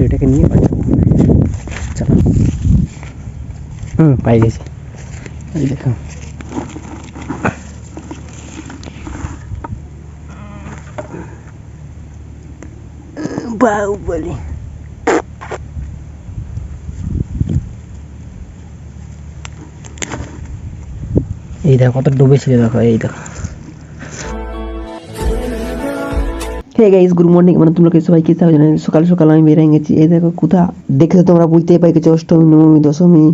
এটাকে নিয়ে চলো। পাই গেছি, এই দেখো। বাহুবলী এই দেখো কত ডুবেছিল, দেখো এই দেখো। Hey guys, good morning. মানে তোমরা সবাই কি থাকো জানেন, সকাল সকাল আমি বেরিয়ে গেছি। এই দেখো কোথা দেখে তোমরা বুঝতেই পাই গেছো, অষ্টমী নবমী দশমী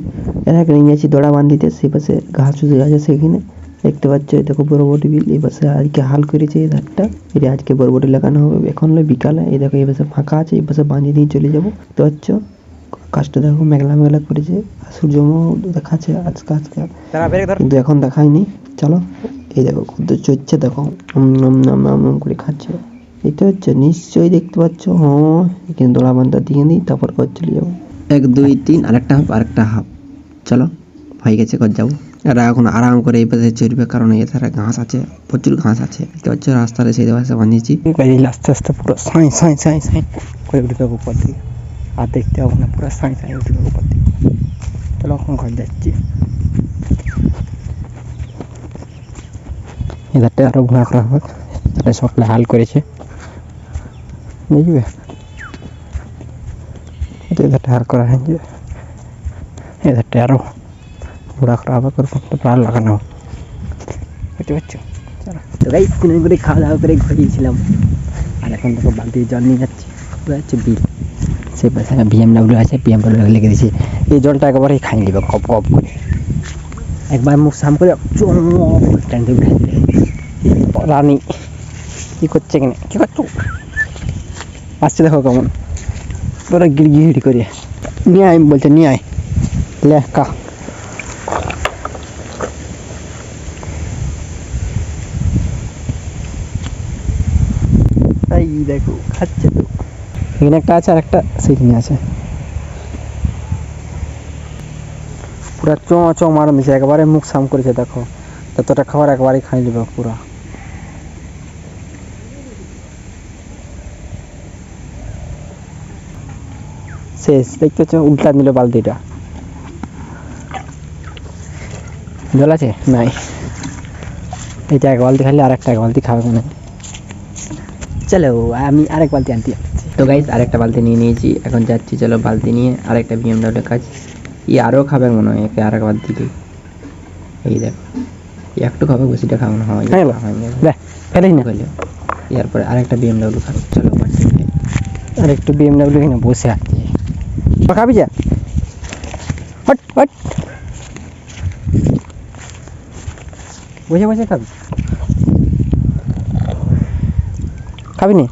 এর আগে নিয়ে গেছি দড়া বান্ধিতে। সে পাশে ঘাস উঠে আছে, সেখানে দেখতে পাচ্ছ। এই দেখো বরবটি বিল, এই পাশে আজকে হাল করেছে এই ধারটা, এটা আজকে বরবটি লাগানো হবে। এখন বিকালে এই দেখো এই পাশে ফাঁকা আছে, এই পাশে বাঁধি দিয়ে চলে যাবো। দেখতে পাচ্ছ কাজটা দেখো, মেঘলা মেঘলা করেছে, সূর্যমুখ দেখাচ্ছে আজকে আজকে, কিন্তু এখন দেখায়নি। চলো এই দেখো কত চড়ছে, দেখো করে খাচ্ছে, দেখতে পাচ্ছ নিশ্চয়ই দেখতে পাচ্ছ। হ্যাঁ, এখানে দোলা বান্ধা দিয়ে দিই, তারপর ঘর চলে যাবো। 1 2 3 আরেকটা হাফ, আরেকটা হাফ। চলো হয়ে গেছে, ঘর যাবো। এরা এখন আরাম করে এই পাশে চড়বে, কারণ এছাড়া ঘাস আছে, প্রচুর ঘাস আছে। দেখতে পাচ্ছ রাস্তার সেই পাশে বানিয়েছি, আস্তে আস্তে পুরো সাঁই সাঁই সাঁই সাঁই করে উঠবে উপর দিকে। আর দেখতে হবে না, পুরো সাঁই সাঁই উঠবে উপর দিকে। চলো এখন ঘর যাচ্ছি। এধারটা আরো ঘোরা করা হবে, সকালে হাল করেছে বুঝবে। এধারটা হাল করা হয়েছে, এধারটা আরো ঘোরা করা হবে, প্রাণ লাগানো হবে, বুঝতে পারছো। চলো তো গাইস, স্নান করে খাওয়া দাওয়া করে ঘরে গিয়েছিলাম। আর এখন দেখো বালতি জল নিয়ে যাচ্ছি, বুঝতে পারছো। বিল সেই পাশে BMW আছে, BMW লেগে দিয়েছি। এই জলটা একেবারেই খাই নিবে কপ কপ করে, একবার মুখ সাম করে টানতে উঠে রানী কি করছে, এখানে কি করছো আসছে দেখো কেমন ওরা গিড়গিড়ি করে। নিয়ে আয় বলছে, নিয়ে আয় লেখা। এই দেখো খাচ্ছে তো, এখানে একটা আছে আর একটা সেখানে আছে। পুরা চ মারন দিছে, একবারে মুখ সাম করেছে। দেখো যতটা খাবার একবারেই খাই নেবে পুরা। শেষ, দেখতেছ উল্টা নিল বালতিটা। জল আছে নাই, এটা এক বালতি খাইলে আর একটা এক বালতি খাবে মনে। চলো আমি আরেক বালতি আনতে যাচ্ছি। তো গাইস আরেকটা বালতি নিয়ে নিয়েছি, এখন যাচ্ছি। চলো বালতি নিয়ে আরেকটা BMW কাজ, ই আরও খাবে মনে হয়, একে আরেক বালতি দিই। এই দেখো একটু খাবে, বেশিটা খাবে না, হয় ফেলিস না খেলে। এরপরে আরেকটা BMW খাবে। চলো আরেকটু BMW এখানে বসে আছে, খাবি যা হট হট বসে বসে খাবি, খাবি নি?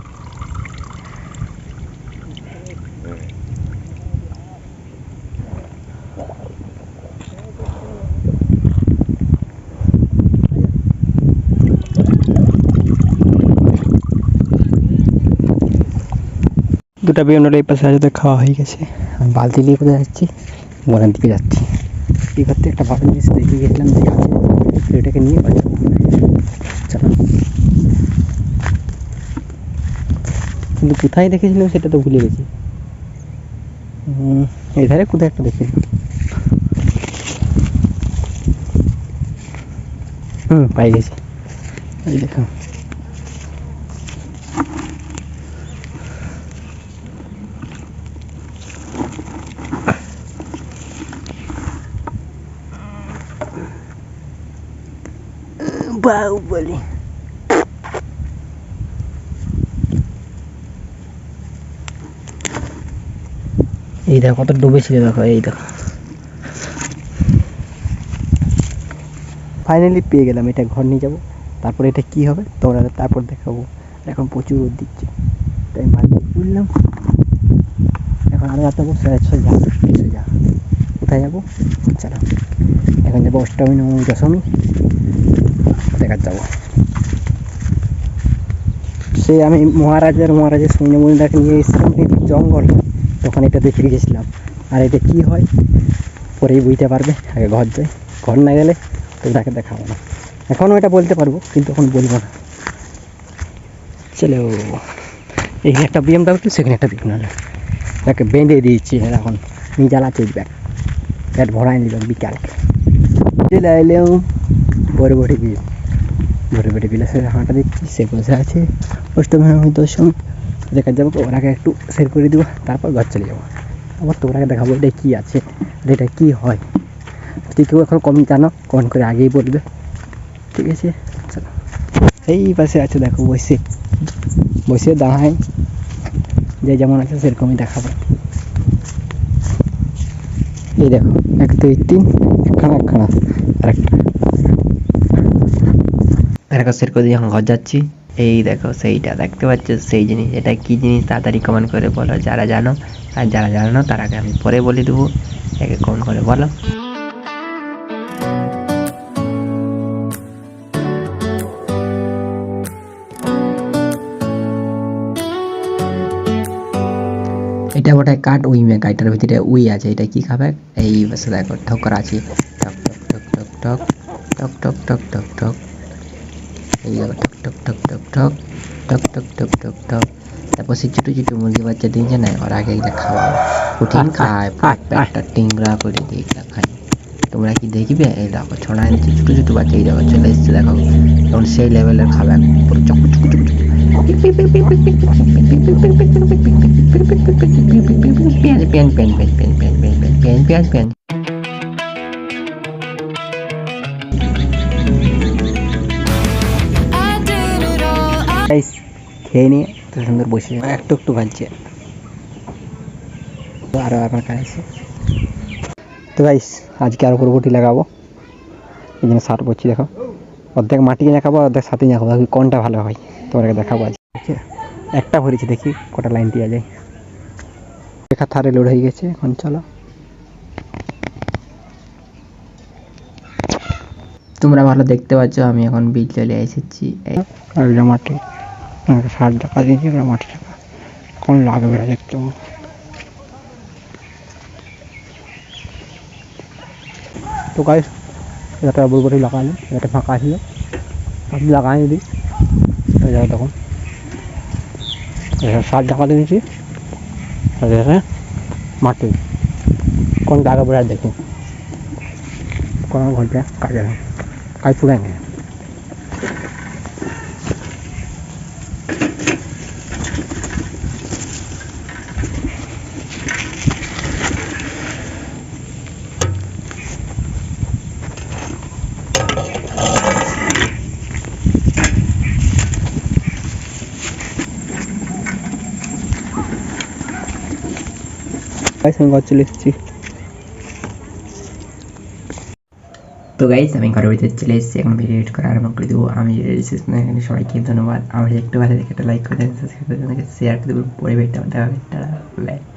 দুটা BMW এই পাশে আছে, খাওয়া হয়ে গেছে। আমি বালতি নিয়ে কোথায় যাচ্ছি, বনের দিকে যাচ্ছি। এই করতে একটা ভালো জিনিস দেখে গেছিলাম, যে আছে এটাকে নিয়ে চলো। কিন্তু কোথায় দেখেছিলাম সেটা তো ভুলে গেছি। এই ধারে কোথায় একটা দেখেছিলাম। পাই গেছি, এই দেখো। বাহুবলী এই দেখো কত ডুবেছিল, দেখো এই দেখো। ফাইনালি পেয়ে গেলাম, এটা ঘর নিয়ে যাবো। তারপরে এটা কি হবে তোমরা তারপর দেখাবো। এখন প্রচুর রোদ দিচ্ছে, তাই আমি বাড়িতে উঠলাম। এখন আরো যাবো, সোজা কোথায় যাবো? চলো এখন যাবো অষ্টমী নবমী দশমী দেখার যাবো। সে আমি মহারাজের সৈন্যমণিটাকে নিয়ে এসেছিলাম জঙ্গল, তখন এটা দেখে গেছিলাম। আর এটা কি হয় পরেই বুঝতে পারবে, আগে ঘর যাই। ঘর না গেলে তো তাকে দেখাবো না। এখনও এটা বলতে পারবো, কিন্তু এখন বলবো না। চলো এখানে একটা BMW, সেখানে একটা BMW। এটাকে বেঁধে দিয়েছি এখন নিয়ে জ্বালাচ্ছে ব্যাগ পেট ভরাই নিল বিকাল চলে এলেও বড়বড়ি বিল বড়বড়ি বিলে সে হাঁটা দিচ্ছি সে বসে আছে অষ্টমী আমি দশমী দেখা যাবো ওরাকে একটু সের করে দেবো তারপর ঘর চলে যাবো আবার তোমরাকে দেখাবো এটা কী আছে এটা কী হয় যদি কেউ এখন কম জানো কমেন্ট করে আগেই বলবে ঠিক আছে চলো এই পাশে আছে দেখো বসে বসে দাঁড়ায় যে যেমন আছে সেরকমই দেখাবো এই দেখো 1 2 3 একখানা আরেকটা দেখো সের করে দিয়ে এখন ঘর যাচ্ছি এই দেখো সেইটা দেখতে পাচ্ছ সেই জিনিস এটা কি জিনিস তাড়াতাড়ি কমেন্ট করে বলো যারা জানো আর যারা জানো না তারাকে আমি পরে বলে দেবো একে কমেন্ট করে বলো এটা ওটা কাঠ উই মেক এটার ভিতরে উই আছে এটা কি খাবে এই বসে দেখো ঠোকর আছে টক টক টক টক টক টক টক টক টক টক এই দেখো টক টক টক টক টক টক টক টক টক টক তারপর সে ছোটো ছোটো মুরগি বাচ্চা দিয়েছে না ওর আগে এটা খাওয়াও প্রোটিন খায় পেটটা টিংরা করে দিয়ে এগুলা খায় তোমরা কি দেখবে এই দেখো ছড়ায় নিচ্ছে ছোটো ছোটো বাচ্চা এই দেখো চলে এসছে দেখো তখন সেই লেভেলের খাবে পুরো চক চক চক চক খেয়ে নিয়ে তো সুন্দর বসে একটু একটু ভাজছে আরও আমার কাছে তো গাইস আজকে আরও বরবটি লাগাবো এই জন্য সার করছি দেখো অর্ধেক মাটি কিনে খাবো অর্ধেক সাথে নিয়ে খাবো কোনটা ভালো হয় তোমাকে দেখাবো আজকে একটা ভরেছি দেখি কটা লাইন দেওয়া যায় দেখা থারে লোড হয়ে গেছে এখন চলো তোমরা ভালো দেখতে পাচ্ছ আমি এখন বীজ চলে এসেছি মাটি সার টাকা দিয়েছি মাটি টাকা কোন লাগবে দেখতে তো গাইস এটা বরবটি লাগালাম এটা ফাঁকা ছিল আমি লাগাই দিই যাও তখন সার টাকা দিয়েছি মাটি কোন জায়গা বেড়া দেখো কোন ঘন্টা কাজে কাজ পুরাই নেই ঘর চলে এসেছি তো গাইস আমি ঘরের ভিতরে চলে এসেছি এখন ভিডিও এডিট করা আরম্ভ করে দেবো আমি সবাইকে ধন্যবাদ আমার একটু ভালো দেখে একটা লাইক করে দেবেন সাবস্ক্রাইব করে দেবেন শেয়ার করে দেবেন পরিবেশটা দেখা হবে